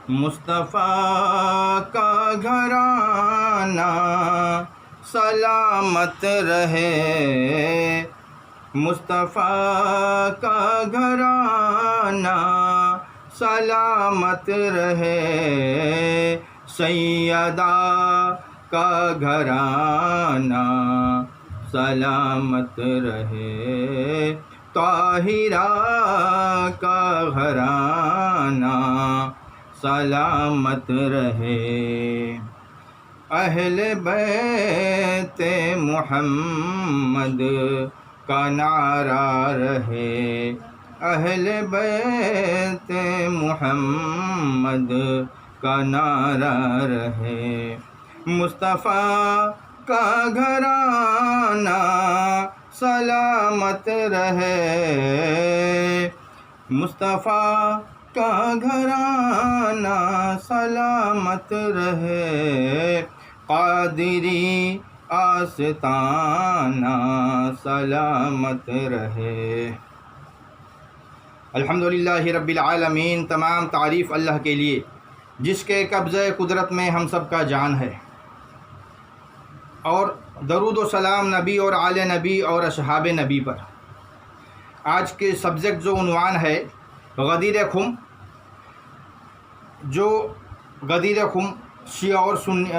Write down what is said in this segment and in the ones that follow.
مصطفیٰ کا گھرانہ سلامت رہے، مصطفیٰ کا گھرانہ سلامت رہے، سیدہ کا گھرانہ سلامت رہے، طاہرہ کا گھرانہ سلامت رہے، اہل بیت محمد کا نعرہ رہے، اہل بیت محمد کا نعرہ رہے، مصطفیٰ کا گھرانہ سلامت رہے، مصطفیٰ کا گھرانہ سلامت رہے، قادری آستانہ سلامت رہے۔ الحمدللہ رب العالمین، تمام تعریف اللہ کے لیے جس کے قبضہ قدرت میں ہم سب کا جان ہے، اور درود و سلام نبی اور آل نبی اور اصحاب نبی پر۔ آج کے سبجیکٹ جو عنوان ہے غدیر خم، جو غدیر خم شیعہ اور سنی،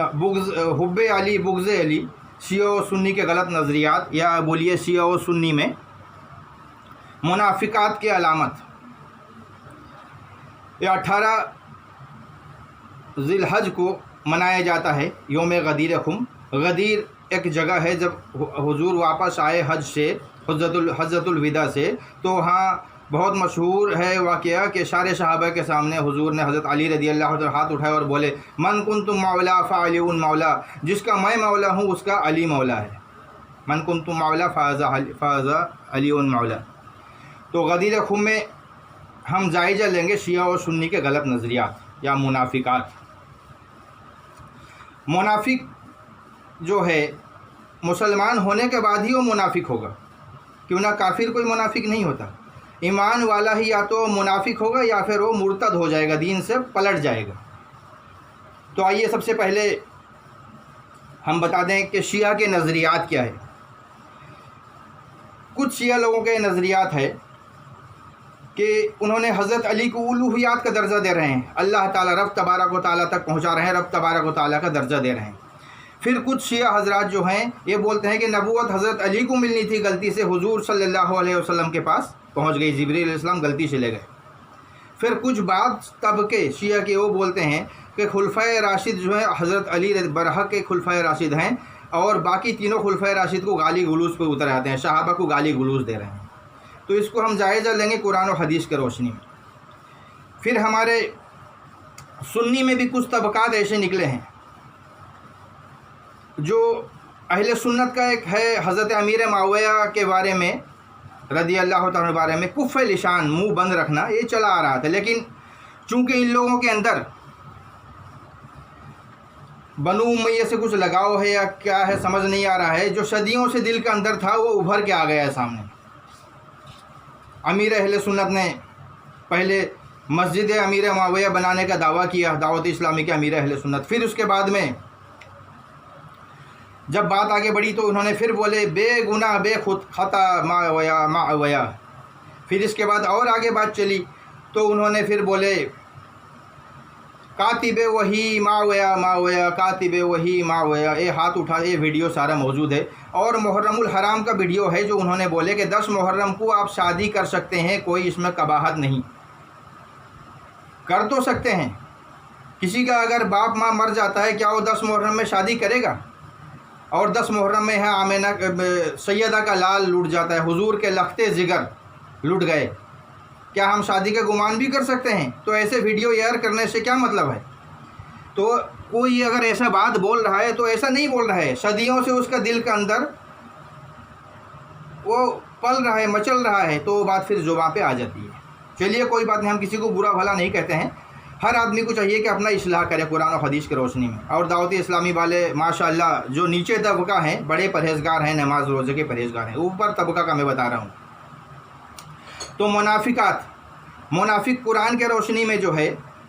حب علی بغض علی، شیعہ و سنی کے غلط نظریات، یا بولیے شیعہ و سنی میں منافقات کی علامت۔ یہ 18 ذی الحج کو منایا جاتا ہے یوم غدیر خم۔ غدیر ایک جگہ ہے، جب حضور واپس آئے حج سے، حجۃ الوداع سے، تو وہاں بہت مشہور ہے واقعہ کہ سارے صحابہ کے سامنے حضور نے حضرت علی رضی اللہ عنہ ہاتھ اٹھائے اور بولے، من کنت مولا فعلی مولا، جس کا میں مولا ہوں اس کا علی مولا ہے، من کنت مولا فاز علی مولا۔ تو غدیر خم میں ہم جائزہ لیں گے شیعہ اور سنی کے غلط نظریات یا منافقات۔ منافق جو ہے مسلمان ہونے کے بعد ہی وہ منافق ہوگا، کیوں نہ کافر کوئی منافق نہیں ہوتا۔ ایمان والا ہی یا تو منافق ہوگا یا پھر وہ مرتد ہو جائے گا، دین سے پلٹ جائے گا۔ تو آئیے سب سے پہلے ہم بتا دیں کہ شیعہ کے نظریات کیا ہے۔ کچھ شیعہ لوگوں کے نظریات ہے کہ انہوں نے حضرت علی کو الوہیات کا درجہ دے رہے ہیں، اللہ تعالیٰ رب تبارک و تعالیٰ تک پہنچا رہے ہیں، رب تبارک و تعالیٰ کا درجہ دے رہے ہیں۔ پھر کچھ شیعہ حضرات جو ہیں یہ بولتے ہیں کہ نبوت حضرت علی کو ملنی تھی، غلطی سے حضور صلی اللہ علیہ وسلم کے پاس پہنچ گئی، جبریل علیہ السلام غلطی سے لے گئے۔ پھر کچھ بعض طبقے شیعہ کے وہ بولتے ہیں کہ خلفائے راشد جو ہیں حضرت علی برحق کے خلفائے راشد ہیں، اور باقی تینوں خلفائے راشد کو گالی گلوز پہ اتر آتے ہیں، صحابہ کو گالی گلوز دے رہے ہیں۔ تو اس کو ہم جائزہ لیں گے قرآن و حدیث کے روشنی میں۔ پھر ہمارے سنی میں بھی کچھ طبقات ایسے نکلے ہیں جو اہل سنت کا ایک ہے، حضرت امیر معاویہ کے بارے میں رضی اللہ تعالیٰ کے بارے میں کف لسان، منہ بند رکھنا، یہ چلا آ رہا تھا، لیکن چونکہ ان لوگوں کے اندر بنو امیہ سے کچھ لگاؤ ہے یا کیا ہے سمجھ نہیں آ رہا ہے، جو صدیوں سے دل کے اندر تھا وہ ابھر کے آ گیا ہے سامنے۔ امیر اہل سنت نے پہلے مسجد امیر معاویہ بنانے کا دعویٰ کیا، دعوت اسلامی کے امیر اہل سنت۔ پھر اس کے بعد میں جب بات آگے بڑھی تو انہوں نے پھر بولے بے گناہ بے خود خطا معاویہ۔ پھر اس کے بعد اور آگے بات چلی تو انہوں نے پھر بولے کاتب وحی معاویہ کاتب وحی معاویہ، یہ ہاتھ اٹھا، یہ ویڈیو سارا موجود ہے۔ اور محرم الحرام کا ویڈیو ہے جو انہوں نے بولے کہ 10 محرم کو آپ شادی کر سکتے ہیں، کوئی اس میں قباحت نہیں، کر تو سکتے ہیں۔ کسی کا اگر باپ ماں مر جاتا ہے کیا وہ 10 محرم میں شادی کرے گا؟ اور 10 محرم میں ہے آمینہ سیدہ کا لال لٹ جاتا ہے، حضور کے لختے جگر لٹ گئے، کیا ہم شادی کا گمان بھی کر سکتے ہیں؟ تو ایسے ویڈیو ایئر کرنے سے کیا مطلب ہے؟ تو کوئی اگر ایسا بات بول رہا ہے تو ایسا نہیں بول رہا ہے، صدیوں سے اس کا دل کے اندر وہ پل رہا ہے، مچل رہا ہے، تو وہ بات پھر زبان پہ آ جاتی ہے۔ چلیے کوئی بات نہیں، ہم کسی کو برا بھلا نہیں کہتے ہیں، ہر آدمی کو چاہیے کہ اپنا اصلاح کرے قرآن و حدیث کی روشنی میں۔ اور دعوت اسلامی والے ماشاءاللہ جو نیچے طبقہ ہیں بڑے پرہیزگار ہیں، نماز روزے کے پرہیزگار ہیں، اوپر طبقہ کا میں بتا رہا ہوں۔ تو منافق قرآن کے روشنی میں جو ہے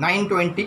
920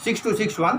6261।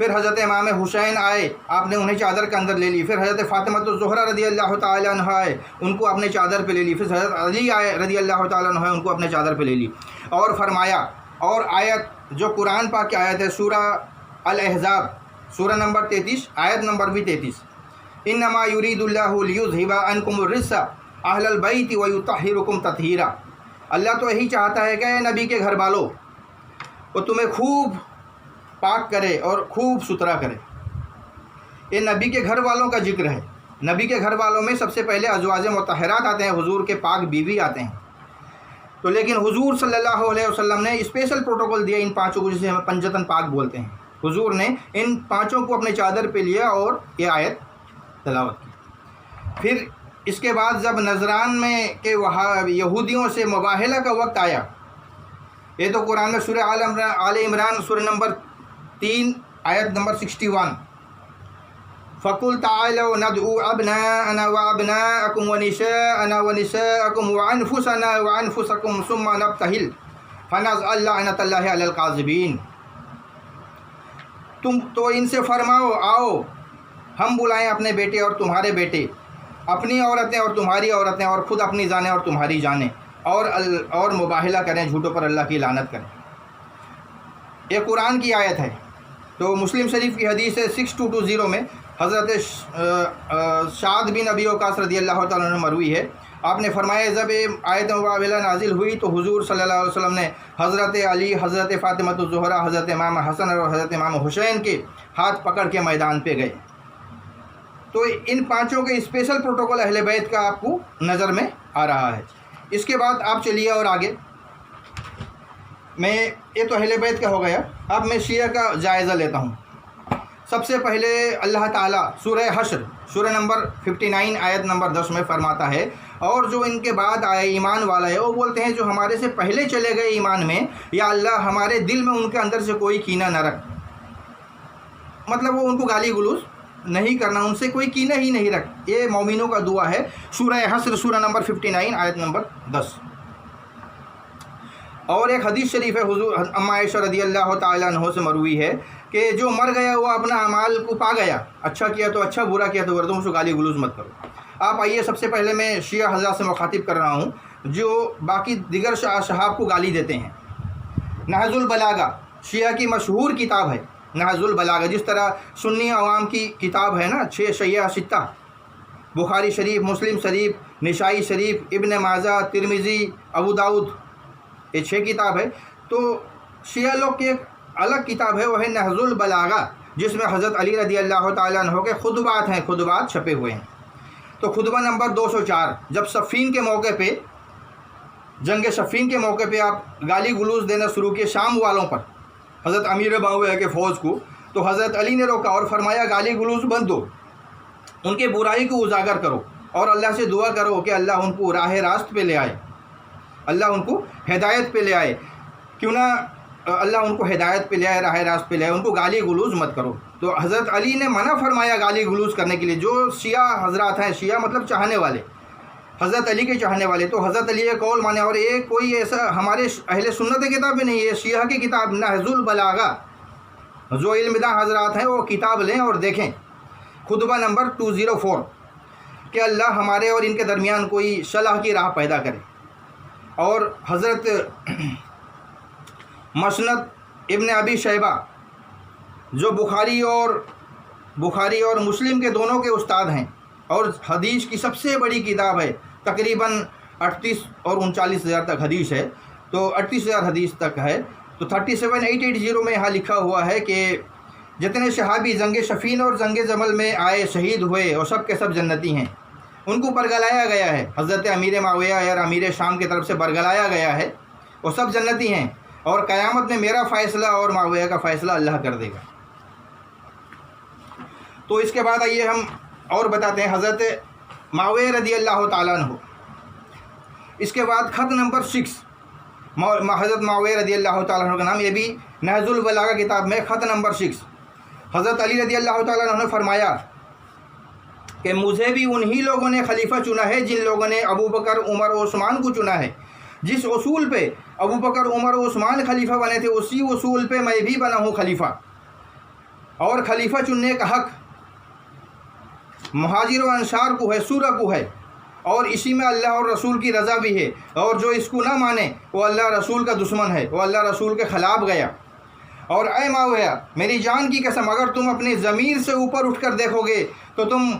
پھر حضرت امام حسین آئے، آپ نے انہیں چادر کے اندر لے لی. پھر حضرت فاطمہ الزہرا رضی اللہ تعالیٰ عنہ آئے، ان کو اپنے چادر پہ لے لی. پھر حضرت علی آئے رضی اللہ تعالیٰ عنہ، ان کو اپنے چادر پہ لے لی. اور فرمایا، اور آیت جو قرآن پاک کی آیت ہے سورہ الاحزاب سورہ نمبر 33 آیت نمبر بھی 33، انما یرید اللہ لیذھب عنکم الرجس اہل البیت ویطہرکم تطہیرا. اللہ تو یہی چاہتا ہے کہ اے نبی کے گھر والوں، وہ تمہیں خوب پاک کرے اور خوب ستھرا کرے. یہ نبی کے گھر والوں کا ذکر ہے. نبی کے گھر والوں میں سب سے پہلے ازواج مطہرات آتے ہیں، حضور کے پاک بیوی آتے ہیں. تو لیکن حضور صلی اللہ علیہ وسلم نے اسپیشل پروٹوکول دیا ان پانچوں کو، جسے ہم پنجتن پاک بولتے ہیں. حضور نے ان پانچوں کو اپنے چادر پہ لیا اور یہ آیت تلاوت کی. پھر اس کے بعد جب نجران میں کہ وہاں یہودیوں سے مباہلہ کا وقت آیا، یہ تو قرآن میں سورہ آل عمران سورہ نمبر 3 آیت نمبر 61، فَقُلْ تَعَالَوْا نَدْعُوا أَبْنَاءَنَا وَأَبْنَاءَكُمْ وَنِسَاءَنَا وَنِسَاءَكُمْ وَأَنفُسَنَا وَأَنفُسَكُمْ ثُمَّ نَبْتَهِلْ فَنَجْعَلْ لَعْنَةَ اللَّهِ عَلَى الْكَاذِبِينَ. تم تو ان سے فرماؤ، آؤ ہم بلائیں اپنے بیٹے اور تمہارے بیٹے، اپنی عورتیں اور تمہاری عورتیں، اور خود اپنی جانیں اور تمہاری جانیں، اور مباہلہ کریں، جھوٹوں پر اللہ کی لعنت کریں. یہ قرآن کی آیت ہے. تو مسلم شریف کی حدیث ہے 6220 میں حضرت سعد بن ابی وقاص رضی اللہ تعالیٰ عنہ مروی ہے، آپ نے فرمایا جب آیت مباہلہ نازل ہوئی تو حضور صلی اللہ علیہ وسلم نے حضرت علی، حضرت فاطمہ الزہرا، حضرت امام حسن اور حضرت امام حسین کے ہاتھ پکڑ کے میدان پہ گئے. تو ان پانچوں کے اسپیشل پروٹوکول اہل بیت کا آپ کو نظر میں آ رہا ہے. اس کے بعد آپ چلیے اور آگے. یہ تو اہل بیت کا ہو گیا. اب میں شیعہ کا جائزہ لیتا ہوں. سب سے پہلے اللہ تعالیٰ سورہ حشر سورہ نمبر 59 آیت نمبر 10 میں فرماتا ہے، اور جو ان کے بعد آئے ایمان والا ہے، وہ بولتے ہیں جو ہمارے سے پہلے چلے گئے ایمان میں، یا اللہ ہمارے دل میں ان کے اندر سے کوئی کینہ نہ رکھ. مطلب وہ ان کو گالی گلوز نہیں کرنا، ان سے کوئی کینہ ہی نہیں رکھ. یہ مومنوں کا دعا ہے. سورہ حشر سورہ نمبر 59 آیت نمبر 10. اور ایک حدیث شریف ہے حضور ام عائشہ رضی اللہ تعالیٰ عنہ سے مروی ہے کہ جو مر گیا وہ اپنا اعمال کو پا گیا، اچھا کیا تو اچھا، برا کیا تو برا، تم اس کو گالی گلوز مت کرو. آپ آئیے، سب سے پہلے میں شیعہ حضرات سے مخاطب کر رہا ہوں جو باقی دیگر صحاب کو گالی دیتے ہیں. نہج البلاغہ شیعہ کی مشہور کتاب ہے. نہج البلاغہ جس طرح سنی عوام کی کتاب ہے نا، 6 شیعہ ستہ، بخاری شریف، مسلم شریف، نسائی شریف، ابن ماجہ، ترمذی، ابو داؤد، یہ 6 کتاب ہے. تو شیعہ لوگ کی ایک الگ کتاب ہے، وہ ہے نہج البلاغہ، جس میں حضرت علی رضی اللہ تعالیٰ عنہ کے خطبات ہیں، خطبات چھپے ہوئے ہیں. تو خطبہ نمبر 204، جب صفین کے موقع پہ، جنگ صفین کے موقع پہ آپ گالی گلوز دینا شروع کیے شام والوں پر، حضرت امیر معاویہ کے فوج کو، تو حضرت علی نے روکا اور فرمایا گالی گلوز بند دو، ان کے برائی کو اجاگر کرو اور اللہ سے دعا کرو کہ اللہ ان کو راہ راست پہ لے آئے، اللہ ان کو ہدایت پہ لے آئے. کیوں نہ اللہ ان کو ہدایت پہ لے آئے، راہ راست پہ لے آئے، ان کو گالی گلوز مت کرو. تو حضرت علی نے منع فرمایا گالی گلوز کرنے کے لیے. جو شیعہ حضرات ہیں، شیعہ مطلب چاہنے والے، حضرت علی کے چاہنے والے، تو حضرت علی یہ قول مانے. اور یہ کوئی ایسا ہمارے اہل سنت کتاب میں نہیں، یہ شیعہ کی کتاب نہج البلاغہ. جو علم داں حضرات ہیں وہ کتاب لیں اور دیکھیں. خطبہ نمبر 204 کہ اللہ ہمارے اور ان کے درمیان کوئی صلح کی راہ پیدا کرے. اور حضرت مسند ابن ابی شیبہ جو بخاری اور مسلم کے دونوں کے استاد ہیں، اور حدیث کی سب سے بڑی کتاب ہے، تقریباً 38 اور 39 ہزار تک حدیث ہے، تو 38 ہزار حدیث تک ہے. تو 37880 میں یہاں لکھا ہوا ہے کہ جتنے صحابی جنگ صفین اور جنگ جمل میں آئے، شہید ہوئے، اور سب کے سب جنتی ہیں. ان کو برگلایا گیا ہے، حضرت امیر معاویہ اور امیر شام کی طرف سے برگلایا گیا ہے، وہ سب جنتی ہیں. اور قیامت میں میرا فیصلہ اور معاویہ کا فیصلہ اللہ کر دے گا. تو اس کے بعد آئیے ہم اور بتاتے ہیں حضرت معاویہ رضی اللہ تعالیٰ عنہ. اس کے بعد خط نمبر 6 حضرت معاویہ رضی اللہ تعالیٰ عنہ کا نام، یہ بھی نہج البلاغہ کتاب میں خط نمبر 6. حضرت علی رضی اللہ تعالیٰ عنہ نے فرمایا کہ مجھے بھی انہی لوگوں نے خلیفہ چنا ہے جن لوگوں نے ابو بکر، عمر و عثمان کو چنا ہے. جس اصول پہ ابو بکر، عمر و عثمان خلیفہ بنے تھے، اسی اصول پہ میں بھی بنا ہوں خلیفہ. اور خلیفہ چننے کا حق مہاجر و انصار کو ہے، سورہ کو ہے، اور اسی میں اللہ اور رسول کی رضا بھی ہے، اور جو اس کو نہ مانے وہ اللہ رسول کا دشمن ہے، وہ اللہ رسول کے خلاف گیا۔ اور اے معاویہ میری جان کی قسم، اگر تم اپنی ضمیر سے اوپر اٹھ کر دیکھو گے تو تم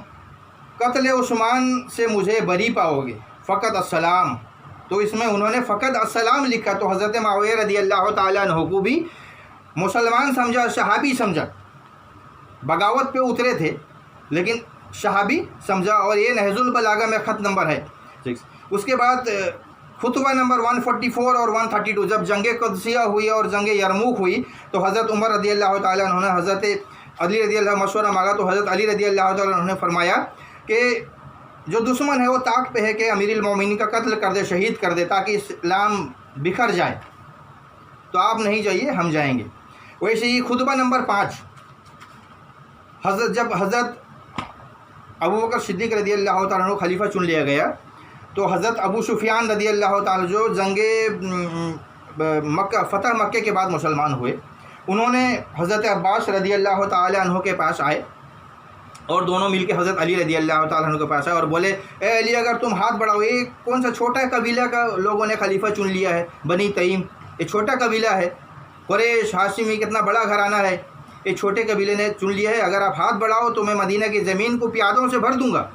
قتل عثمان سے مجھے بری پاؤ گے، فقط السلام۔ تو اس میں انہوں نے فقط السلام لکھا، تو حضرت معاویہ رضی اللہ تعالیٰ عنہ کو بھی مسلمان سمجھا، صحابی سمجھا، بغاوت پہ اترے تھے لیکن صحابی سمجھا، اور یہ نہج البلاغہ میں خط نمبر ہے 6۔ اس کے بعد خطبہ نمبر 144 اور 132، جب جنگ قدسیہ ہوئی اور جنگ یرموک ہوئی تو حضرت عمر رضی اللہ تعالیٰ عنہ نے حضرت علی رضی اللہ مشورہ مانگا، تو حضرت علی رضی اللہ تعالیٰ عنہ نے فرمایا کہ جو دشمن ہے وہ طاق پہ ہے کہ امیر المومنین کا قتل کر دے، شہید کر دے، تاکہ اسلام بکھر جائے، تو آپ نہیں جائیے، ہم جائیں گے۔ ویسے ہی خطبہ نمبر 5، جب حضرت ابوبکر صدیق رضی اللہ تعالیٰ عنہ خلیفہ چن لیا گیا تو حضرت ابو سفیان رضی اللہ تعالیٰ جو جنگ مکہ فتح مکہ کے بعد مسلمان ہوئے، انہوں نے حضرت عباس رضی اللہ تعالیٰ عنہ کے پاس آئے اور دونوں مل کے حضرت علی رضی اللہ تعالیٰ عنہ کے پاس آئے اور بولے اے علی اگر تم ہاتھ بڑھاؤ، یہ کون سا چھوٹا قبیلہ کا لوگوں نے خلیفہ چن لیا ہے، بنی تیم، یہ چھوٹا قبیلہ ہے، قریش ہاشمی کتنا بڑا گھرانہ ہے، یہ چھوٹے قبیلے نے چن لیا ہے، اگر آپ ہاتھ بڑھاؤ تو میں مدینہ کی زمین کو پیادوں سے بھر دوں گا۔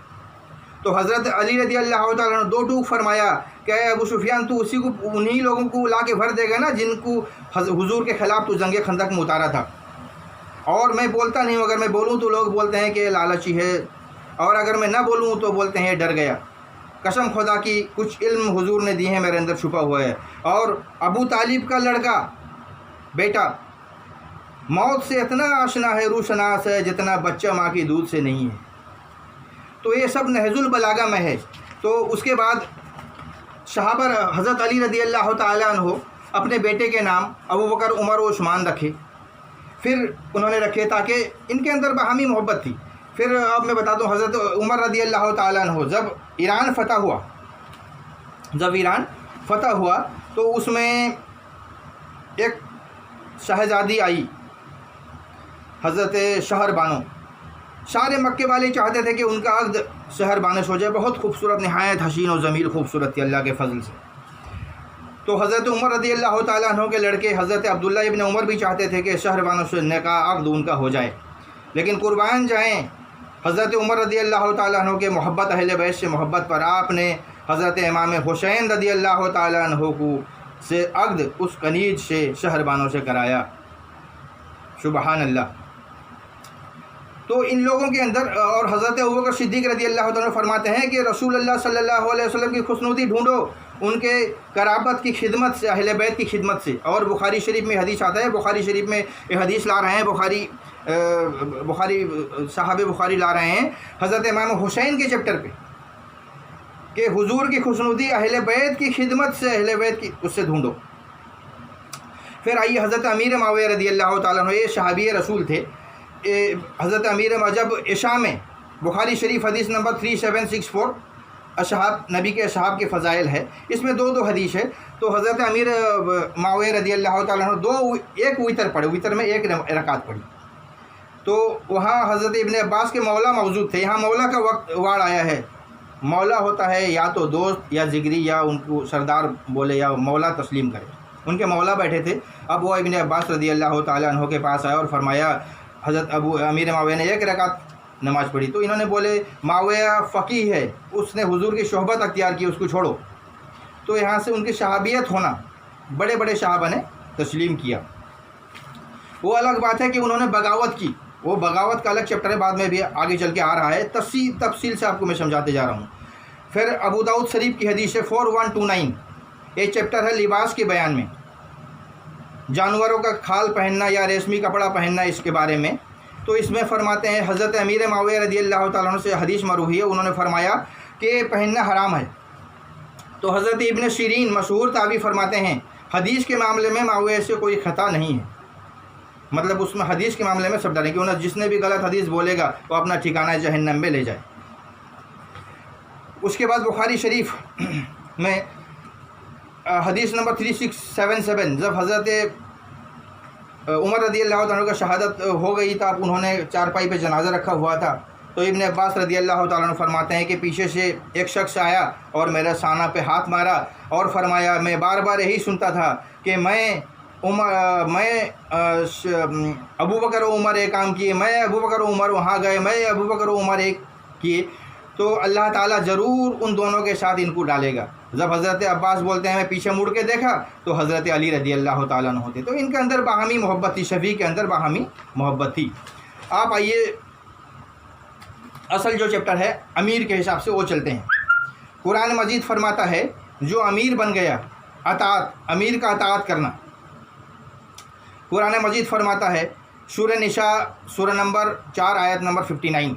تو حضرت علی رضی اللہ تعالیٰ نے 2 ٹوک فرمایا کہ اے ابو سفیان تو اسی کو انہی لوگوں کو لا کے بھر دے گا نا جن کو حضور کے خلاف تو جنگ خندق میں اتارا تھا، اور میں بولتا نہیں ہوں، اگر میں بولوں تو لوگ بولتے ہیں کہ یہ لالچی ہے، اور اگر میں نہ بولوں تو بولتے ہیں یہ ڈر گیا۔ قسم خدا کی کچھ علم حضور نے دی ہے میرے اندر چھپا ہوا ہے۔ اور ابو طالب کا لڑکا بیٹا موت سے اتنا آشنا ہے، روشناس ہے جتنا بچہ ماں کی دودھ سے نہیں ہے۔ تو یہ سب نہج البلاغہ میں ہے۔ تو اس کے بعد صحابہ حضرت علی رضی اللہ تعالیٰ عنہ اپنے بیٹے کے نام ابو بکر، عمر و عثمان رکھے، پھر انہوں نے رکھے تاکہ ان کے اندر باہمی محبت تھی۔ پھر اب میں بتاتا ہوں حضرت عمر رضی اللہ تعالیٰ عنہ جب ایران فتح ہوا تو اس میں ایک شہزادی آئی، حضرت شہر بانو۔ سارے مکے والے چاہتے تھے کہ ان کا عقد شہر بانش ہو جائے، بہت خوبصورت، نہایت حسین و جمیل خوبصورت تھی اللہ کے فضل سے۔ تو حضرت عمر رضی اللہ تعالیٰ عنہ کے لڑکے حضرت عبداللہ ابن عمر بھی چاہتے تھے کہ شہر بانو سے نکاح عقد ان کا ہو جائے، لیکن قربان جائیں حضرت عمر رضی اللہ تعالیٰ عنہ کے محبت اہل بیت سے محبت پر آپ نے حضرت امام حسین رضی اللہ تعالیٰ عنہ کو سے عقد اس کنیج سے شہر بانو سے کرایا۔ سبحان اللہ۔ تو ان لوگوں کے اندر، اور حضرت ابوبکر صدیق رضی اللہ تعالیٰ فرماتے ہیں کہ رسول اللہ صلی اللہ علیہ وسلم کی خوشنودی ڈھونڈو ان کے قرابت کی خدمت سے، اہل بیت کی خدمت سے۔ اور بخاری شریف میں حدیث آتا ہے، بخاری شریف میں یہ حدیث لا رہے ہیں، صحابہ بخاری لا رہے ہیں حضرت امام حسین کے چیپٹر پہ کہ حضور کی خوشنودی اہل بیت کی خدمت سے، اہل بیت کی اس سے ڈھونڈو۔ پھر آئیے حضرت امیر معاویہ رضی اللہ تعالیٰ عنہ، یہ صحابی رسول تھے۔ حضرت امیر جب عشاء میں، بخاری شریف حدیث نمبر 3764 اصحاب نبی کے اصحاب کے فضائل ہے، اس میں دو حدیث ہے۔ تو حضرت امیر معاویہ رضی اللہ تعالیٰ عنہ ایک وتر پڑھے، وتر میں 1 رکعت پڑھی۔ تو وہاں حضرت ابن عباس کے مولا موجود تھے۔ یہاں مولا کا وارڈ آیا ہے۔ مولا ہوتا ہے یا تو دوست یا جگری، یا ان کو سردار بولے یا مولا تسلیم کرے، ان کے مولا بیٹھے تھے۔ اب وہ ابن عباس رضی اللہ تعالیٰ عنہ کے پاس آیا اور فرمایا حضرت امیر معاویہ نے 1 رکعت نماز پڑھی۔ تو انہوں نے بولے معاویہ فقیہ ہے، اس نے حضور کی صحبت اختیار کی، اس کو چھوڑو۔ تو یہاں سے ان کی صحابیت ہونا، بڑے بڑے صحابہ نے تسلیم کیا۔ وہ الگ بات ہے کہ انہوں نے بغاوت کی، وہ بغاوت کا الگ چیپٹر ہے، بعد میں بھی آگے چل کے آ رہا ہے، تفصیل سے آپ کو میں سمجھاتے جا رہا ہوں۔ پھر ابو داؤد شریف کی حدیث ہے 4129، یہ چیپٹر ہے لباس کے بیان میں، جانوروں کا کھال پہننا یا ریشمی کپڑا پہننا، اس کے بارے میں۔ تو اس میں فرماتے ہیں حضرت امیر معاویہ رضی اللہ تعالیٰ عنہ سے حدیث مروی ہے، انہوں نے فرمایا کہ پہننا حرام ہے۔ تو حضرت ابن سیرین مشہور تابعی فرماتے ہیں حدیث کے معاملے میں معاویہ سے کوئی خطا نہیں ہے، مطلب اس میں حدیث کے معاملے میں سب ڈالیں، کیوں نہ جس نے بھی غلط حدیث بولے گا وہ اپنا ٹھکانہ جہنم میں لے جائے۔ اس کے بعد بخاری شریف میں حدیث نمبر 3677، جب حضرت عمر رضی اللہ عنہ کا شہادت ہو گئی تھا، اب انہوں نے چارپائی پہ جنازہ رکھا ہوا تھا، تو ابن عباس رضی اللہ تعالیٰ عنہ فرماتے ہیں کہ پیچھے سے ایک شخص آیا اور میرے سانہ پہ ہاتھ مارا اور فرمایا میں بار بار یہی سنتا تھا کہ میں ابو بکر و عمر ایک کام کیے، میں ابو بکر و عمر وہاں گئے، میں ابو بکر و عمر ایک کیے، تو اللہ تعالیٰ ضرور ان دونوں کے ساتھ ان کو ڈالے گا۔ جب حضرت عباس بولتے ہیں میں پیچھے مڑ کے دیکھا تو حضرت علی رضی اللہ تعالیٰ عنہ ہوتے، تو ان کے اندر باہمی محبت تھی، شفیع کے اندر باہمی محبت تھی۔ آپ آئیے اصل جو چیپٹر ہے امیر کے حساب سے وہ چلتے ہیں۔ قرآن مجید فرماتا ہے جو امیر بن گیا، اطاعت، امیر کا اطاعت کرنا۔ قرآن مجید فرماتا ہے سورہ نساء سورہ نمبر 4 آیت نمبر 59،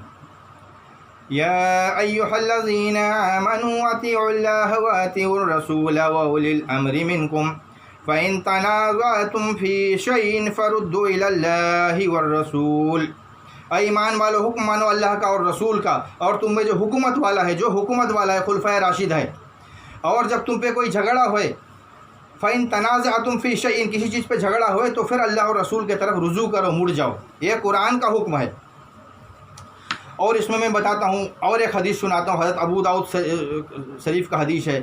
یا ایھا الذین آمنوا اطیعوا اللہ واطیعوا الرسول واولی الامر منکم فإن تنازعتم فی شیء فردوا الی اللہ والرسول۔ اے ایمان والو حکم مانو اللہ کا اور رسول کا، اور تم میں جو حکومت والا ہے، جو حکومت والا ہے خلفائے راشد ہے، اور جب تم پہ کوئی جھگڑا ہوئے فَإِن تَنَازَعْتُمْ فِي شَيْءٍ، کسی چیز پہ جھگڑا ہوئے تو پھر اللہ اور رسول کے طرف رجوع کرو، مڑ جاؤ، یہ قرآن کا حکم ہے۔ اور اس میں بتاتا ہوں اور ایک حدیث سناتا ہوں، حضرت ابو داؤد شریف کا حدیث ہے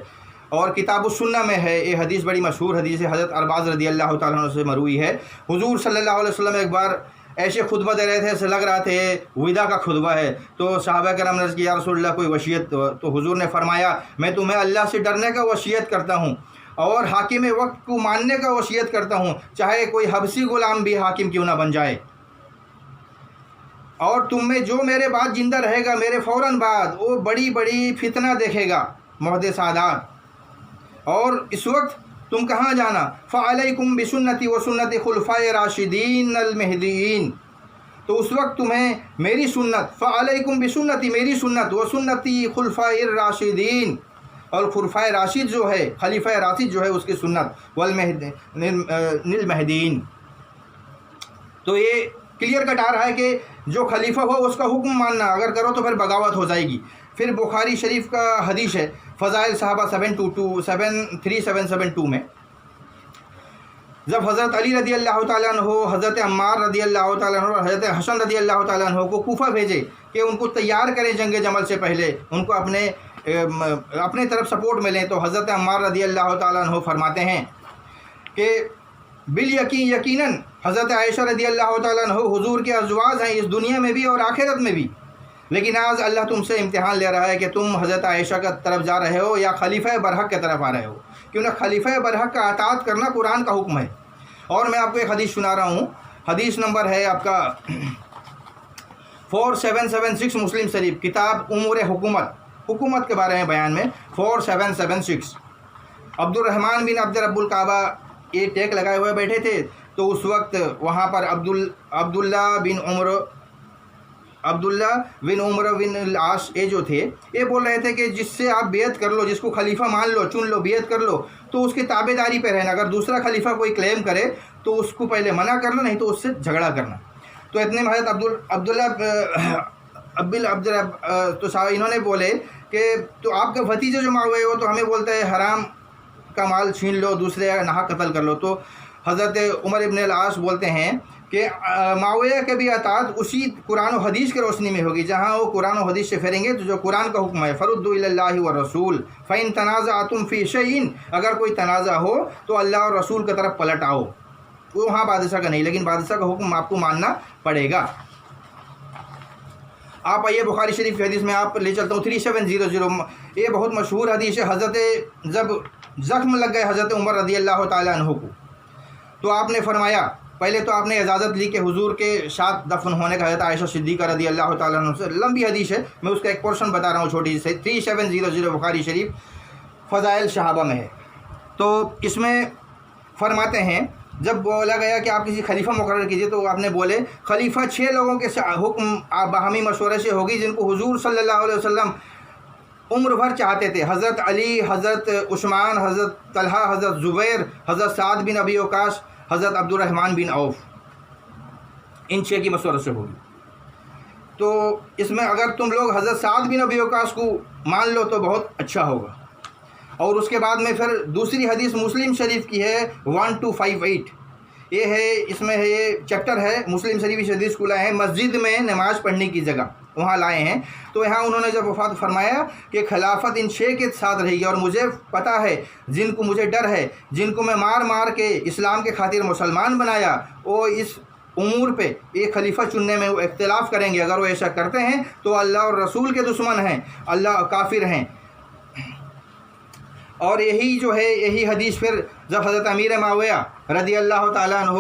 اور کتاب السنہ میں ہے، یہ حدیث بڑی مشہور حدیث ہے، حضرت ارباز رضی اللہ تعالیٰ عنہ سے مروی ہے۔ حضور صلی اللہ علیہ وسلم ایک بار ایسے خطبہ دے رہے تھے، ایسے لگ رہا تھے وداع کا خطبہ ہے، تو صحابہ کرام نے عرض کیا یا رسول اللہ کوئی وصیت، تو حضور نے فرمایا میں تمہیں اللہ سے ڈرنے کا وصیت کرتا ہوں اور حاکم وقت کو ماننے کا وصیت کرتا ہوں، چاہے کوئی حبشی غلام بھی حاکم کیوں نہ بن جائے، اور تم میں جو میرے بعد زندہ رہے گا، میرے فوراً بعد، وہ بڑی بڑی فتنہ دیکھے گا، محدثات، اور اس وقت تم کہاں جانا، فعلیکم بسنتی و سنت خلفائے راشدین المہدیین، تو اس وقت تمہیں میری سنت، فعلیکم بسنتی میری سنت، و سنتی خلفائے الراشدین، اور خلفائے راشد جو ہے، خلیفہ راشد جو ہے اس کی سنت، والمہدیین۔ تو یہ کلیئر کٹ آ رہا ہے کہ جو خلیفہ ہو اس کا حکم ماننا، اگر کرو تو پھر بغاوت ہو جائے گی۔ پھر بخاری شریف کا حدیث ہے فضائل صحابہ 3772 میں، جب حضرت علی رضی اللہ تعالیٰ عنہ، حضرت عمار رضی اللہ تعالیٰ عنہ، حضرت حسن رضی اللہ تعالیٰ عنہ کو کوفہ بھیجے کہ ان کو تیار کریں جنگ جمل سے پہلے، ان کو اپنے طرف سپورٹ ملیں، تو حضرت عمار رضی اللہ تعالیٰ عنہ فرماتے ہیں کہ بالیقین، یقیناً حضرت عائشہ رضی اللہ تعالیٰ عنہ حضور کے ازواج ہیں اس دنیا میں بھی اور آخرت میں بھی، لیکن آج اللہ تم سے امتحان لے رہا ہے کہ تم حضرت عائشہ کی طرف جا رہے ہو یا خلیفہ برحق کی طرف آ رہے ہو، کیونکہ خلیفہ برحق کا اطاعت کرنا قرآن کا حکم ہے۔ اور میں آپ کو ایک حدیث سنا رہا ہوں، حدیث نمبر ہے آپ کا 4776 مسلم شریف، کتاب امور حکومت کے بارے میں بیان میں 4776۔ عبد الرحمن بن عبد رب الکعبہ یہ ٹیک لگائے ہوئے بیٹھے تھے، تو اس وقت وہاں پر عبداللہ بن عمر بن العاص یہ جو تھے، یہ بول رہے تھے کہ جس سے آپ بیعت کر لو، جس کو خلیفہ مان لو، چن لو، بیعت کر لو، تو اس کی تابع داری پہ رہنا، اگر دوسرا خلیفہ کوئی کلیم کرے تو اس کو پہلے منع کرنا، نہیں تو اس سے جھگڑا کرنا۔ تو اتنے میں حضرت تو انہوں نے بولے کہ تو آپ کا بھتیجے جو معاویہ ہو تو ہمیں بولتا ہے حرام کا مال چھین لو، دوسرے ناحق قتل کر لو، تو حضرت عمر ابن العاص بولتے ہیں کہ معاویہ کے بھی اطاعت اسی قرآن و حدیث کی روشنی میں ہوگی، جہاں وہ قرآن و حدیث سے پھیریں گے تو جو قرآن کا حکم ہے فردوا الی اللہ والرسول فإن تنازعتم فی شیء، اگر کوئی تنازع ہو تو اللہ اور رسول کی طرف پلٹ آؤ، وہاں بادشاہ کا نہیں، لیکن بادشاہ کا حکم آپ کو ماننا پڑے گا۔ آپ آئیے بخاری شریف کی حدیث میں آپ لے چلتا ہوں 3700، یہ بہت مشہور حدیث ہے۔ حضرت جب زخم لگ گئے حضرت عمر رضی اللہ تعالیٰ عنہ کو، تو آپ نے فرمایا، پہلے تو آپ نے اجازت لی کہ حضور کے ساتھ دفن ہونے کا، حضرت عائشہ صدیقہ رضی اللہ تعالیٰ عنہ سے لمبی حدیث ہے، میں اس کا ایک پورشن بتا رہا ہوں چھوٹی سے، 3700 بخاری شریف فضائل صحابہ میں ہے۔ تو اس میں فرماتے ہیں جب بولا گیا کہ آپ کسی خلیفہ مقرر کیجئے، تو آپ نے بولے خلیفہ 6 لوگوں کے حکم باہمی مشورے سے ہوگی جن کو حضور صلی اللہ علیہ وسلم عمر بھر چاہتے تھے، حضرت علی، حضرت عثمان، حضرت طلحہ، حضرت زبیر، حضرت سعد بن ابی وقاص، حضرت عبد الرحمن بن عوف، ان 6 کی مشورت سے ہوگی۔ تو اس میں اگر تم لوگ حضرت سعد بن ابی وقاص کو مان لو تو بہت اچھا ہوگا۔ اور اس کے بعد میں پھر دوسری حدیث مسلم شریف کی ہے 1258، یہ ہے، اس میں ہے یہ چیپٹر ہے مسلم شریف حدیث کو لائے ہیں مسجد میں نماز پڑھنے کی جگہ، وہاں لائے ہیں۔ تو یہاں انہوں نے جب وفات فرمایا کہ خلافت ان 6 کے ساتھ رہے گی، اور مجھے پتہ ہے جن کو مجھے ڈر ہے، جن کو میں مار مار کے اسلام کے خاطر مسلمان بنایا، وہ اس امور پہ ایک خلیفہ چننے میں وہ اختلاف کریں گے۔ اگر وہ ایسا کرتے ہیں تو اللہ اور رسول کے دشمن ہیں، اللہ کافر ہیں۔ اور یہی جو ہے یہی حدیث پھر جب حضرت امیر معاویہ رضی اللہ تعالیٰ عنہ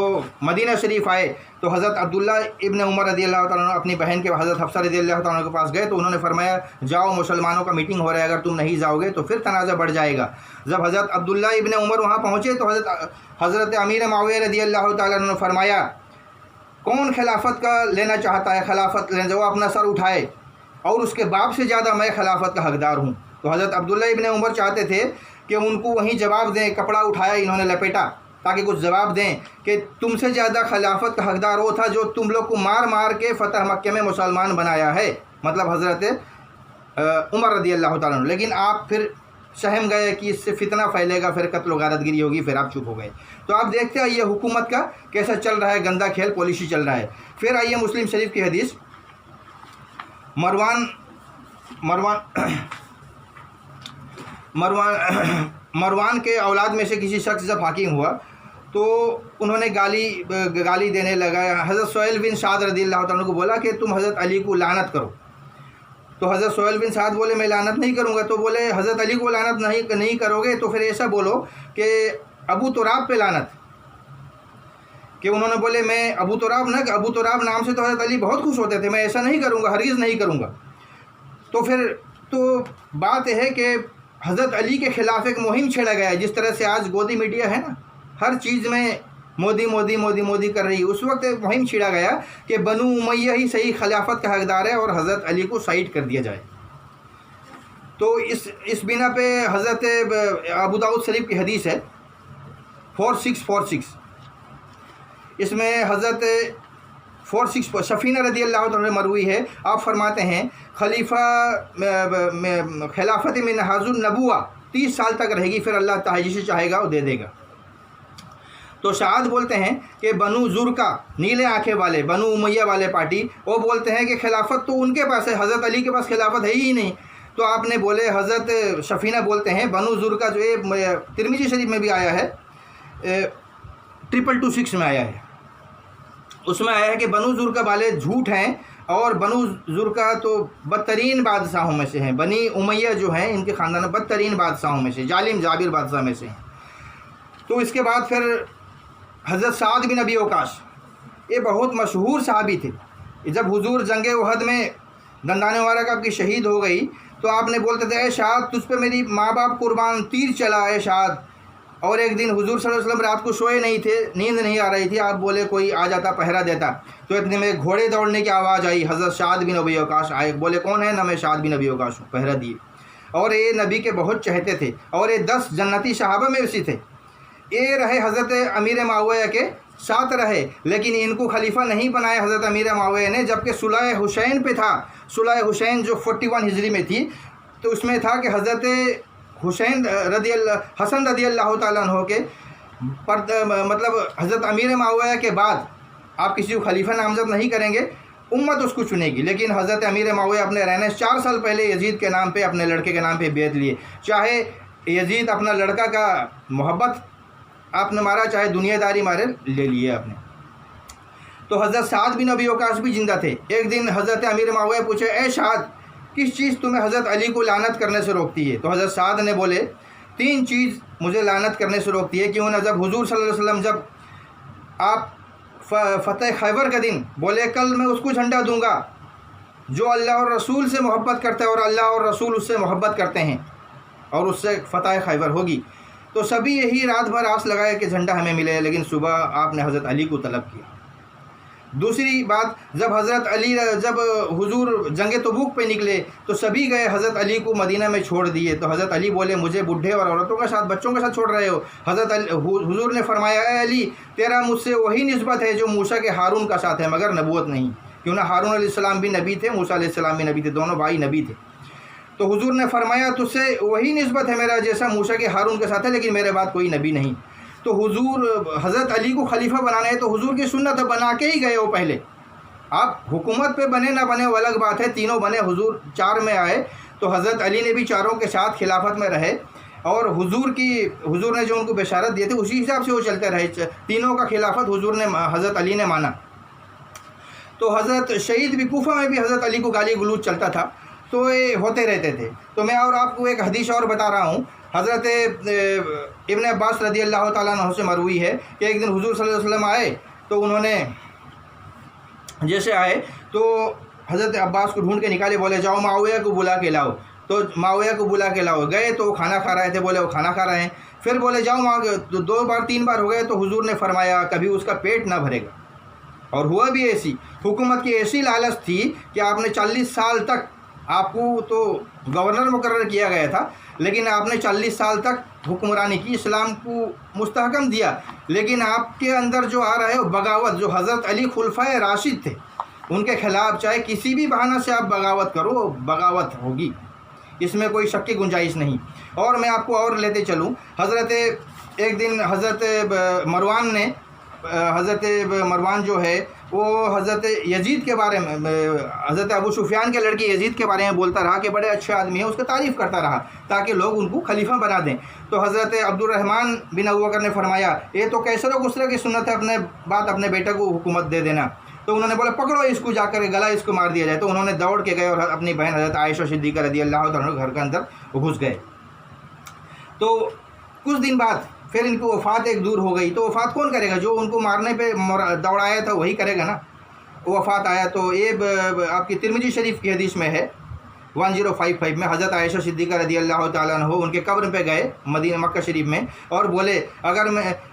مدینہ شریف آئے تو حضرت عبداللہ ابن عمر رضی اللہ تعالیٰ عنہ اپنی بہن کے حضرت حفصہ رضی اللہ تعالیٰ عنہ کے پاس گئے، تو انہوں نے فرمایا جاؤ مسلمانوں کا میٹنگ ہو رہا ہے، اگر تم نہیں جاؤ گے تو پھر تنازع بڑھ جائے گا۔ جب حضرت عبداللہ ابن عمر وہاں پہنچے تو حضرت امیر معاویہ رضی اللہ تعالیٰ عنہ نے فرمایا کون خلافت کا لینا چاہتا ہے، خلافت لینا جو اپنا سر اٹھائے، اور اس کے باپ سے زیادہ میں خلافت کا حقدار ہوں۔ تو حضرت عبداللہ ابن عمر چاہتے تھے کہ ان کو وہیں جواب دیں، کپڑا اٹھایا انہوں نے لپیٹا تاکہ کچھ جواب دیں کہ تم سے زیادہ خلافت کا حقدار وہ تھا جو تم لوگ کو مار مار کے فتح مکہ میں مسلمان بنایا ہے، مطلب حضرت عمر رضی اللہ تعالیٰ عنہ۔ لیکن آپ پھر سہم گئے کہ اس سے فتنہ پھیلے گا، پھر قتل و غارت گری ہوگی، پھر آپ چپ ہو گئے۔ تو آپ دیکھتے ہیں یہ حکومت کا کیسا چل رہا ہے، گندا کھیل پالیسی چل رہا ہے۔ پھر آئیے مسلم شریف کی حدیث، مروان کے اولاد میں سے کسی شخص جب حاکم ہوا تو انہوں نے گالی دینے لگا۔ حضرت سہیل بن سعد رضی اللہ تعالیٰ کو بولا کہ تم حضرت علی کو لعنت کرو، تو حضرت سہیل بن سعد بولے میں لعنت نہیں کروں گا۔ تو بولے حضرت علی کو لعنت نہیں کرو گے تو پھر ایسا بولو کہ ابو تراب پہ لعنت، کہ انہوں نے بولے میں ابو تراب نام سے تو حضرت علی بہت خوش ہوتے تھے، میں ایسا نہیں کروں گا، ہرگز نہیں کروں گا۔ تو بات یہ ہے کہ حضرت علی کے خلاف ایک مہم چھیڑا گیا ہے، جس طرح سے آج گودی میڈیا ہے نا، ہر چیز میں مودی مودی مودی مودی کر رہی ہے۔ اس وقت ایک مہم چھیڑا گیا کہ بنو امیہ ہی صحیح خلافت کا حقدار ہے اور حضرت علی کو سائیڈ کر دیا جائے۔ تو اس بنا پہ حضرت ابو داؤد شریف کی حدیث ہے 4646، اس میں حضرت 46 سفینہ رضی اللہ عنہ مروی ہے، آپ فرماتے ہیں خلافت میں نہاز النبوہ 30 سال تک رہے گی، پھر اللہ تعالی جسے چاہے گا وہ دے دے گا۔ تو سعد بولتے ہیں کہ بنو زرقہ نیلے آنکھیں والے بنو امیہ والے پارٹی، وہ بولتے ہیں کہ خلافت تو ان کے پاس ہے، حضرت علی کے پاس خلافت ہے ہی نہیں۔ تو آپ نے بولے حضرت سفینہ بولتے ہیں بنو زرقہ جو ہے ترمذی شریف میں بھی آیا ہے 2226 میں آیا ہے، اس میں آیا ہے کہ بنو زرقہ والے جھوٹ ہیں، اور بنو زرقہ تو بدترین بادشاہوں میں سے ہیں، بنی امیہ جو ہیں ان کے خاندان بدترین بادشاہوں میں سے، ظالم جابر بادشاہ میں سے ہیں۔ تو اس کے بعد پھر حضرت سعد بن ابی وقاص، یہ بہت مشہور صحابی تھے۔ جب حضور جنگ احد میں دندان مبارک آپ کی شہید ہو گئی تو آپ نے بولتے تھے اے سعد تجھ پہ میری ماں باپ قربان، تیر چلا اے سعد۔ اور ایک دن حضور صلی اللہ علیہ وسلم رات کو سوئے نہیں تھے، نیند نہیں آ رہی تھی، آپ بولے کوئی آ جاتا پہرا دیتا، تو اتنے میں گھوڑے دوڑنے کی آواز آئی، حضرت سعد بن ابی وقاص آئے، بولے کون ہے؟ نہ میں سعد بن ابی وقاص ہوں، پہرا دیے۔ اور یہ نبی کے بہت چہتے تھے، اور یہ 10 جنتی صحابہ میں سے تھے۔ یہ رہے حضرت امیر معاویہ کے ساتھ رہے، لیکن ان کو خلیفہ نہیں بنایا حضرت امیر معاویہ نے، جبکہ صلح حسین پہ تھا۔ صلح حسین جو 41 ہجری میں تھی، تو اس میں تھا کہ حضرت حسن رضی اللہ تعالیٰ عنہ کے مطلب حضرت امیر معاویہ کے بعد آپ کسی کو خلیفہ نامزد نہیں کریں گے، امت اس کو چنے گی۔ لیکن حضرت امیر معاویہ اپنے رہنے 4 سال پہلے یزید کے نام پہ، اپنے لڑکے کے نام پہ بیعت لیے، چاہے یزید اپنا لڑکا کا محبت آپ نے مارا، چاہے دنیا داری مارے، لے لیے آپ نے۔ تو حضرت سعد بن ابی وقاص بھی زندہ تھے۔ ایک دن حضرت امیر معاویہ پوچھے اے سعد کس چیز تمہیں حضرت علی کو لعنت کرنے سے روکتی ہے؟ تو حضرت سعد نے بولے 3 چیز مجھے لعنت کرنے سے روکتی ہے۔ کیوں نہ جب حضور صلی اللہ علیہ وسلم جب آپ فتح خیبر کا دن بولے کل میں اس کو جھنڈا دوں گا جو اللہ اور رسول سے محبت کرتا ہے، اور اللہ اور رسول اس سے محبت کرتے ہیں، اور اس سے فتح خیبر ہوگی، تو سبھی یہی رات بھر آس لگائے کہ جھنڈا ہمیں ملے، لیکن صبح آپ نے حضرت علی کو طلب کیا۔ دوسری بات، جب حضور جنگ تبوک پہ نکلے تو سبھی گئے، حضرت علی کو مدینہ میں چھوڑ دیے، تو حضرت علی بولے مجھے بوڑھے اور عورتوں کے ساتھ بچوں کے ساتھ چھوڑ رہے ہو؟ حضور نے فرمایا اے علی تیرا مجھ سے وہی نسبت ہے جو موسیٰ کے ہارون کا ساتھ ہے، مگر نبوت نہیں، کیوں نہ ہارون علیہ السلام بھی نبی تھے، موسیٰ علیہ السلام بھی نبی تھے، دونوں بھائی نبی تھے۔ تو حضور نے فرمایا تجھ سے وہی نسبت ہے میرا جیسا موسیٰ کے ہارون کے ساتھ ہے، لیکن میرے بعد کوئی نبی نہیں۔ تو حضور حضرت علی کو خلیفہ بنانا ہے تو حضور کی سنت بنا کے ہی گئے وہ پہلے. آپ حکومت پہ بنے نہ بنے وہ الگ بات ہے, تینوں بنے, حضور 4 میں آئے تو حضرت علی نے بھی 4 کے ساتھ خلافت میں رہے, اور حضور نے جو ان کو بشارت دیے تھے اسی حساب سے وہ چلتے رہے. تینوں کا خلافت حضرت علی نے مانا. تو حضرت شہید بھی کوفہ میں بھی حضرت علی کو گالی گلوچ چلتا تھا, تو یہ ہوتے رہتے تھے. تو میں اور آپ کو ایک حدیث اور بتا رہا ہوں. حضرت ابن عباس رضی اللہ تعالیٰ عنہ سے مروی ہے کہ ایک دن حضور صلی اللہ علیہ وسلم آئے تو انہوں نے جیسے آئے تو حضرت عباس کو ڈھونڈ کے نکالے, بولے جاؤ معاویہ کو بلا کے لاؤ. تو معاویہ کو بلا کے لاؤ, گئے تو وہ کھانا کھا رہے تھے, بولے وہ کھانا کھا رہے ہیں. پھر بولے جاؤ, 2 بار 3 بار ہو گئے تو حضور نے فرمایا کبھی اس کا پیٹ نہ بھرے گا. اور ہوا بھی ایسی, حکومت کی ایسی لالچ تھی کہ آپ نے 40 سال تک, آپ کو تو گورنر مقرر کیا گیا تھا لیکن آپ نے 40 سال تک حکمرانی کی, اسلام کو مستحکم دیا, لیکن آپ کے اندر جو آ رہا ہے وہ بغاوت. جو حضرت علی خلفائے راشد تھے ان کے خلاف چاہے کسی بھی بہانہ سے آپ بغاوت کرو, بغاوت ہوگی, اس میں کوئی شک کی گنجائش نہیں. اور میں آپ کو اور لیتے چلوں. ایک دن حضرت مروان جو ہے وہ حضرت یزید کے بارے میں, حضرت ابو سفیان کے لڑکے یزید کے بارے میں بولتا رہا کہ بڑے اچھے آدمی ہیں, اس کا تعریف کرتا رہا تاکہ لوگ ان کو خلیفہ بنا دیں. تو حضرت عبد الرحمن بن ابوبکر نے فرمایا یہ تو کیسر و کسرہ کی سنت ہے, اپنے بیٹے کو حکومت دے دینا. تو انہوں نے بولا پکڑو اس کو, جا کر گلا اس کو مار دیا جائے. تو انہوں نے دوڑ کے گئے اور اپنی بہن حضرت عائشہ صدیقہ رضی اللہ تعالیٰ عنہ گھر کے اندر گھس گئے. تو کچھ دن بعد پھر ان کی وفات ایک دور ہو گئی. تو وفات کون کرے گا؟ جو ان کو مارنے پہ دوڑایا تھا وہی کرے گا نا. وفات آیا تو یہ آپ کی ترمذی شریف کی حدیث میں ہے 1055 میں, حضرت عائشہ صدیقہ رضی اللہ تعالیٰ عنہ ان کے قبر پہ گئے مدینہ مکہ شریف میں, اور بولے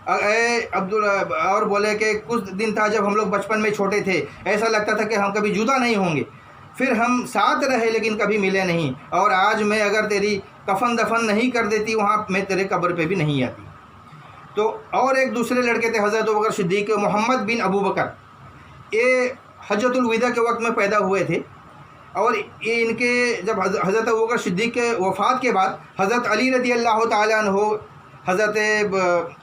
اور بولے کہ کچھ دن تھا جب ہم لوگ بچپن میں چھوٹے تھے, ایسا لگتا تھا کہ ہم کبھی جدا نہیں ہوں گے, پھر ہم ساتھ رہے لیکن کبھی ملے نہیں, اور آج میں اگر تیری کفن دفن نہیں کر دیتی وہاں میں تیرے قبر پہ بھی نہیں آتی. تو اور ایک دوسرے لڑکے تھے حضرت ابوبکر صدیق, محمد بن ابو بکر, یہ حجۃ الوداع کے وقت میں پیدا ہوئے تھے, اور یہ ان کے جب حضرت ابوبکر صدیق کے وفات کے بعد حضرت علی رضی اللہ تعالیٰ عنہ حضرت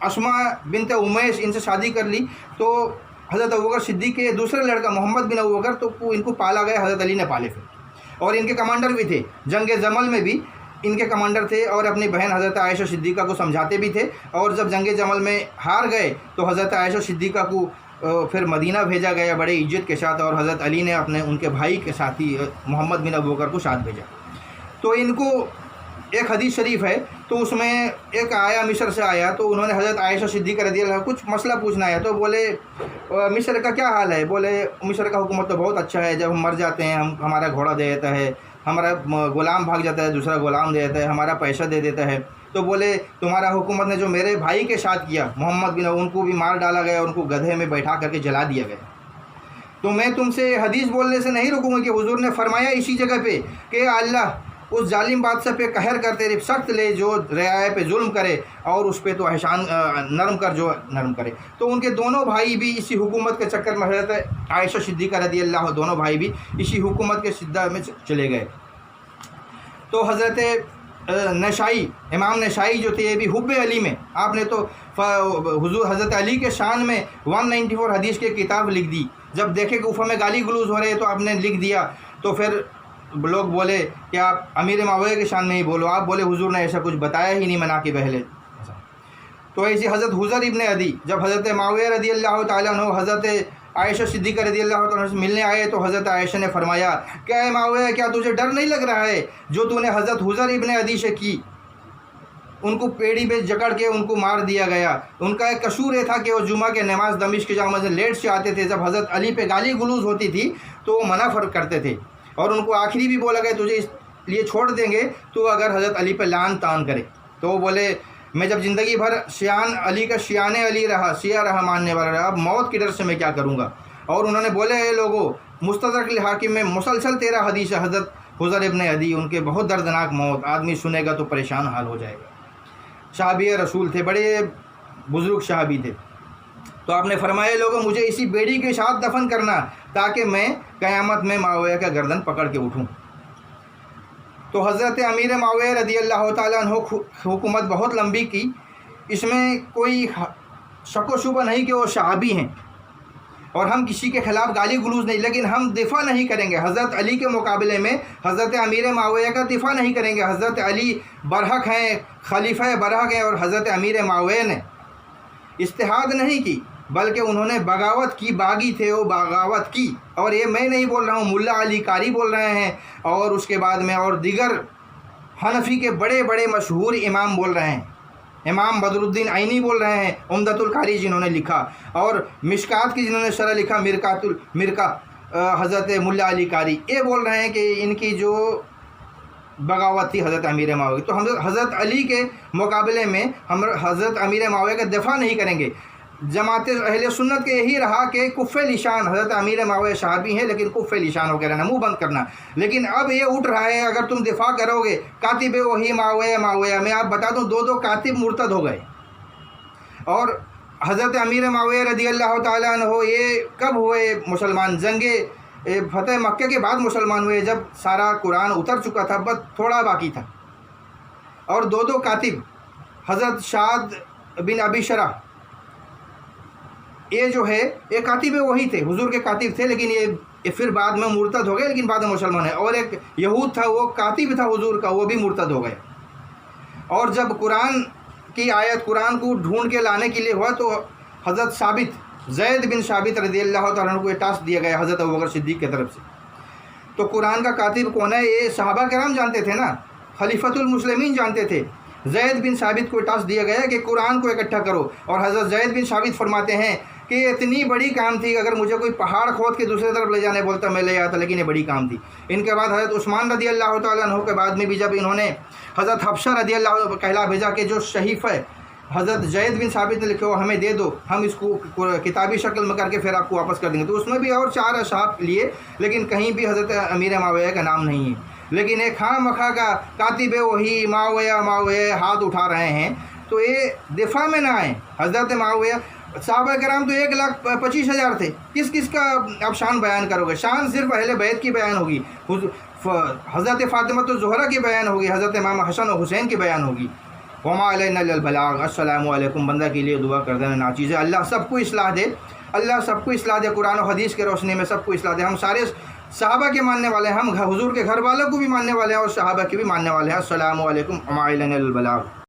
اسماء بنت امیس ان سے شادی کر لی. تو حضرت ابوبکر صدیق کے دوسرا لڑکا محمد بن ابو بکر تو ان کو پالا گیا, حضرت علی نے پالے پھر, اور ان کے کمانڈر بھی تھے. جنگ جمل میں بھی ان کے کمانڈر تھے اور اپنی بہن حضرت عائشہ صدیقہ کو سمجھاتے بھی تھے. اور جب جنگ جمل میں ہار گئے تو حضرت عائشہ صدیقہ کو پھر مدینہ بھیجا گیا بڑے عزت کے ساتھ, اور حضرت علی نے ان کے بھائی کے ساتھی محمد بن ابو بکر کو ساتھ بھیجا. تو ان کو ایک حدیث شریف ہے, تو اس میں ایک آیا مصر سے آیا, تو انہوں نے حضرت عائشہ صدیقہ رضی اللہ کچھ مسئلہ پوچھنا ہے. تو بولے مصر کا کیا حال ہے؟ بولے مصر کا حکومت تو بہت اچھا ہے, جب ہم مر جاتے ہیں ہمارا گھوڑا دے دیتا ہے, ہمارا غلام بھاگ جاتا ہے دوسرا غلام دے دیتا ہے, ہمارا پیسہ دے دیتا ہے. تو بولے تمہارا حکومت نے جو میرے بھائی کے ساتھ کیا محمد بن, ان کو بھی مار ڈالا گیا, ان کو گدھے میں بیٹھا کر کے جلا دیا گیا. تو میں تم سے حدیث بولنے سے نہیں رکوں گا کہ حضور نے فرمایا اسی جگہ پہ کہ اللہ اس ظالم بادشاہ پہ قہر کرتے رہے, سخت لے جو رعایا پہ ظلم کرے, اور اس پہ تو احسان نرم کر جو نرم کرے. تو ان کے دونوں بھائی بھی اسی حکومت کے چکر میں, حضرت عائشہ صدیقہ رضی اللہ دونوں بھائی بھی اسی حکومت کے سدہ میں چلے گئے. تو حضرت نسائی, امام نسائی جو تھے, یہ بھی حب علی میں آپ نے تو حضور حضرت علی کے شان میں 194 حدیث کی کتاب لکھ دی. جب دیکھے کہ کوفہ میں گالی گلوز ہو رہے تو آپ نے لکھ دیا. تو پھر لوگ بولے کہ آپ امیر معاویہ کے شان میں ہی بولو, آپ بولے حضور نے ایسا کچھ بتایا ہی نہیں مناقب اہل. تو ایسی حضرت حذر ابن عدی جب حضرت معاویہ رضی اللہ تعالیٰ عنہ حضرت عائشہ صدیقہ رضی اللہ تعالیٰ عنہ سے ملنے آئے, تو حضرت عائشہ نے فرمایا کیا اے معاویہ, کیا تجھے ڈر نہیں لگ رہا ہے جو تو نے حضرت حذر ابن عدی سے کی؟ ان کو پیڑھی پہ جکڑ کے ان کو مار دیا گیا. ان کا ایک قصور یہ تھا کہ وہ جمعہ کے نماز دمشق کے جامع مسجد لیٹ سے آتے تھے. جب حضرت علی پہ گالی گلوز ہوتی تھی تو وہ منع فرق کرتے تھے, اور ان کو آخری بھی بولا گیا تجھے اس لیے چھوڑ دیں گے تو اگر حضرت علی پہ لعن طعن کرے. تو وہ بولے میں جب زندگی بھر شیان علی کا شیان علی رہا, شیعہ رہا, ماننے والا رہا, اب موت کے ڈر سے میں کیا کروں گا. اور انہوں نے بولے اے لوگوں, مستدرک الحاکم میں مسلسل 13 حدیث حضرت حذر ابن عدی, ان کے بہت دردناک موت, آدمی سنے گا تو پریشان حال ہو جائے گا. صحابی رسول تھے, بڑے بزرگ صحابی تھے. تو آپ نے فرمایا لوگوں مجھے اسی بیڑی کے ساتھ دفن کرنا تاکہ میں قیامت میں معاویہ کا گردن پکڑ کے اٹھوں. تو حضرت امیر معاویہ رضی اللہ تعالیٰ عنہ حکومت بہت لمبی کی, اس میں کوئی شک و شبہ نہیں کہ وہ صحابی ہیں، اور ہم کسی کے خلاف گالی گلوز نہیں، لیکن ہم دفاع نہیں کریں گے حضرت علی کے مقابلے میں، حضرت امیر معاویہ کا دفاع نہیں کریں گے۔ حضرت علی برحق ہیں، خلیفہ برحق ہیں، اور حضرت امیر معاویہ نے اجتہاد نہیں کی بلکہ انہوں نے بغاوت کی، باغی تھے وہ، بغاوت کی۔ اور یہ میں نہیں بول رہا ہوں، ملا علی قاری بول رہے ہیں، اور اس کے بعد میں اور دیگر حنفی کے بڑے بڑے مشہور امام بول رہے ہیں، امام بدر الدین عینی بول رہے ہیں، عمدۃ القاری جنہوں نے لکھا، اور مشکات کی جنہوں نے شرح لکھا، مرکہ حضرت ملا علی قاری، یہ بول رہے ہیں کہ ان کی جو بغاوت تھی حضرت امیر معاویہ۔ تو ہم حضرت علی کے مقابلے میں ہم حضرت امیر معاویہ کا دفاع نہیں کریں گے۔ جماعت اہل سنت کے یہی رہا کہ کف لشان، حضرت امیر معاویہ صحابی ہیں لیکن کف لشان ہو کے رہنا، منہ بند کرنا۔ لیکن اب یہ اٹھ رہا ہے، اگر تم دفاع کرو گے کاتب وہی معاویہ، میں آپ بتا دوں دو کاتب مرتد ہو گئے۔ اور حضرت امیر معاویہ رضی اللہ تعالیٰ عنہ یہ کب ہوئے مسلمان؟ جنگ فتح مکہ کے بعد مسلمان ہوئے، جب سارا قرآن اتر چکا تھا، بس تھوڑا باقی تھا۔ اور دو کاتب حضرت شاد بن ابی شرح، یہ جو ہے یہ کاتب وہی تھے، حضور کے کاتب تھے، لیکن یہ پھر بعد میں مرتد ہو گئے، لیکن بعد میں مسلمان ہے۔ اور ایک یہود تھا، وہ کاتب تھا حضور کا، وہ بھی مرتد ہو گئے۔ اور جب قرآن کی آیت، قرآن کو ڈھونڈ کے لانے کے لیے ہوا تو حضرت زید بن ثابت رضی اللہ تعالیٰ عنہ کو یہ ٹاسک دیا گیا حضرت ابوبکر صدیق کی طرف سے۔ تو قرآن کا کاتب کون ہے؟ یہ صحابہ کرام جانتے تھے نا، خلیفۃ المسلمین جانتے تھے۔ زید بن ثابت کو ٹاسک دیا گیا کہ قرآن کو اکٹھا کرو، اور حضرت زید بن ثابت فرماتے ہیں کہ یہ اتنی بڑی کام تھی کہ اگر مجھے کوئی پہاڑ کھود کے دوسرے طرف لے جانے بولتا میں لے جاتا، لیکن یہ بڑی کام تھی۔ ان کے بعد حضرت عثمان رضی اللہ تعالیٰ عنہ کے بعد میں بھی جب انہوں نے حضرت حفصہ رضی اللہ عنہ کہلا بھیجا کہ جو صحیفہ حضرت زید بن ثابت نے لکھے وہ ہمیں دے دو، ہم اس کو کتابی شکل میں کر کے پھر آپ کو واپس کر دیں گے، تو اس میں بھی اور 4 اصحاب لیے، لیکن کہیں بھی حضرت امیر معاویہ کا نام نہیں ہے۔ لیکن ایک خواہ مخواہ کا کاتب وہی معاویہ ہاتھ اٹھا رہے ہیں، تو یہ دفاع میں نہ آئیں۔ حضرت معاویہ صحابہ کرام تو 1,25,000 تھے، کس کا آپ شان بیان کرو گے؟ شان صرف اہل بیت کی بیان ہوگی، حضرت فاطمہ الزہرا کی بیان ہوگی، حضرت امام حسن و حسین کی بیان ہوگی۔ وما علینا الا البلاغ۔ السلام علیکم۔ بندہ کے لیے دعا کر دینا ناچیز ہے۔ اللہ سب کو اصلاح دے، اللہ سب کو اصلاح دے، قرآن و حدیث کے روشنی میں سب کو اصلاح دے۔ ہم سارے صحابہ کے ماننے والے ہیں، ہم حضور کے گھر والوں کو بھی ماننے والے ہیں اور صحابہ کے بھی ماننے والے ہیں۔ السلام علیکم۔ وما علینا الا البلاغ۔